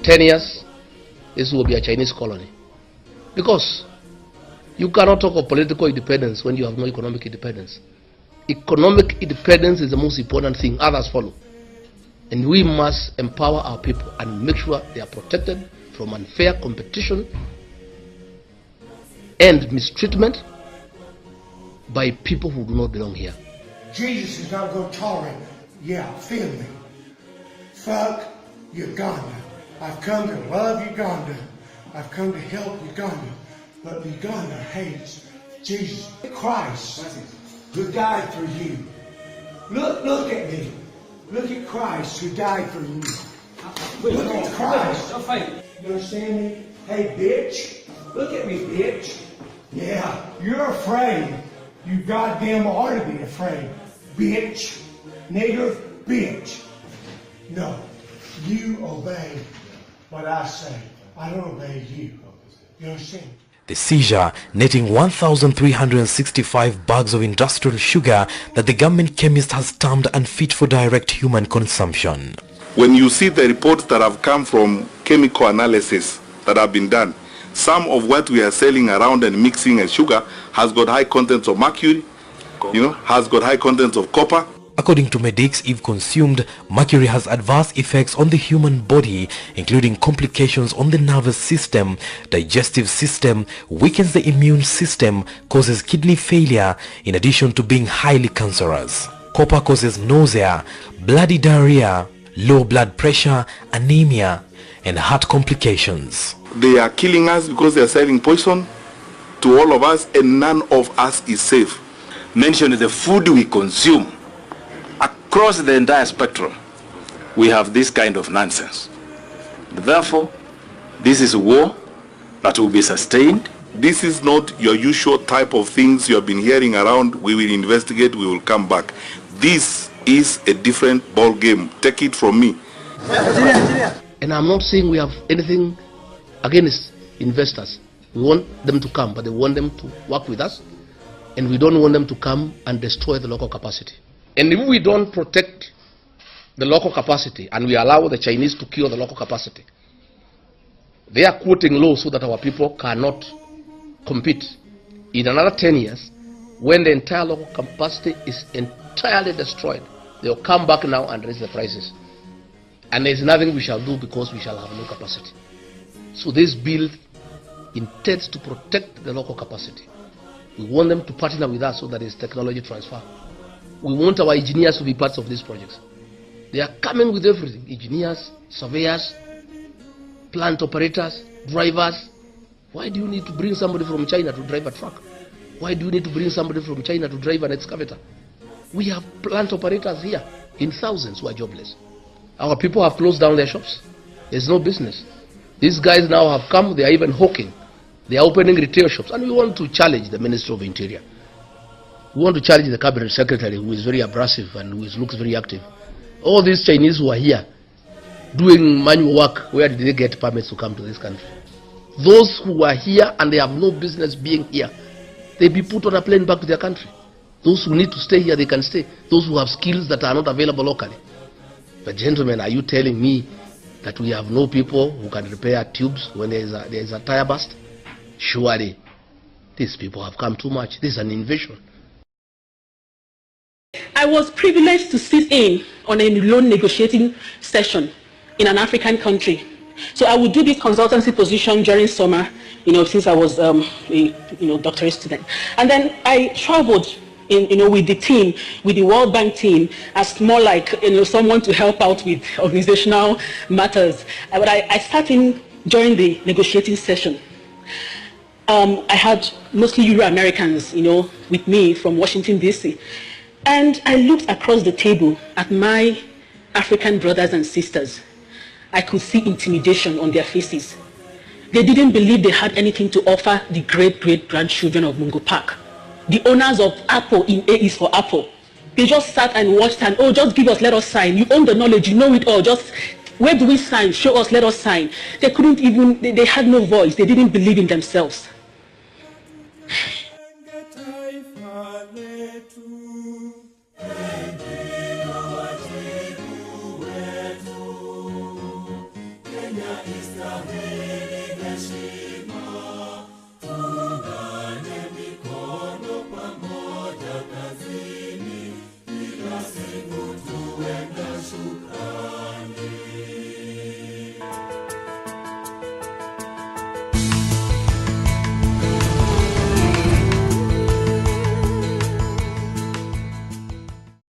10 years, this will be a Chinese colony. Because you cannot talk of political independence when you have no economic independence. Economic independence is the most important thing. Others follow. And we must empower our people and make sure they are protected from unfair competition and mistreatment by people who do not belong here. Jesus is not going to tolerate, feel me. Fuck Uganda. I've come to love Uganda. I've come to help Uganda. But Uganda hates Jesus Christ, who died for you. Look at me. Look at Christ who died for you. Look at Christ. You understand me? Hey, bitch. Look at me, bitch. Yeah, you're afraid. You goddamn ought to be afraid. Bitch. Nigger. Bitch. No. You obey what I say. I don't obey you. You understand? The seizure netting 1,365 bags of industrial sugar that the government chemist has termed unfit for direct human consumption. When you see the reports that have come from chemical analysis that have been done, some of what we are selling around and mixing as sugar has got high contents of mercury, has got high contents of copper. According to medics, if consumed, mercury has adverse effects on the human body, including complications on the nervous system, digestive system, weakens the immune system, causes kidney failure, in addition to being highly cancerous. Copper causes nausea, bloody diarrhea, low blood pressure, anemia, and heart complications. They are killing us because they are selling poison to all of us, and none of us is safe. Mention the food we consume. Across the entire spectrum, we have this kind of nonsense. Therefore, this is a war that will be sustained. This is not your usual type of things you have been hearing around. We will investigate, we will come back. This is a different ball game. Take it from me. And I'm not saying we have anything against investors. We want them to come, but we want them to work with us, and we don't want them to come and destroy the local capacity. And if we don't protect the local capacity and we allow the Chinese to kill the local capacity, they are quoting laws so that our people cannot compete. In another 10 years, when the entire local capacity is entirely destroyed, they'll come back now and raise the prices. And there's nothing we shall do because we shall have no capacity. So this bill intends to protect the local capacity. We want them to partner with us so that it's technology transfer. We want our engineers to be parts of these projects. They are coming with everything. Engineers, surveyors, plant operators, drivers. Why do you need to bring somebody from China to drive a truck? Why do you need to bring somebody from China to drive an excavator? We have plant operators here in thousands who are jobless. Our people have closed down their shops. There's no business. These guys now have come, they are even hawking. They are opening retail shops. And we want to challenge the Minister of Interior. We want to challenge the Cabinet Secretary, who is very abrasive and who looks very active. All these Chinese who are here doing manual work, where did they get permits to come to this country? Those who are here and they have no business being here, they be put on a plane back to their country. Those who need to stay here, they can stay. Those who have skills that are not available locally. But gentlemen, are you telling me that we have no people who can repair tubes when there is a tire burst? Surely, these people have come too much. This is an invasion. I was privileged to sit in on a loan negotiating session in an African country. So I would do this consultancy position during summer, since I was a doctorate student. And then I traveled with the team, with the World Bank team, as more like someone to help out with organizational matters. But I sat in during the negotiating session. I had mostly Euro-Americans, with me from Washington, D.C. And I looked across the table at my African brothers and sisters. I could see intimidation on their faces. They didn't believe they had anything to offer the great-great-grandchildren of Mungo Park. The owners of Apple in A is for Apple. They just sat and watched and, just give us, let us sign. You own the knowledge, you know it all. Just, where do we sign? Show us, let us sign. They couldn't even, they had no voice. They didn't believe in themselves.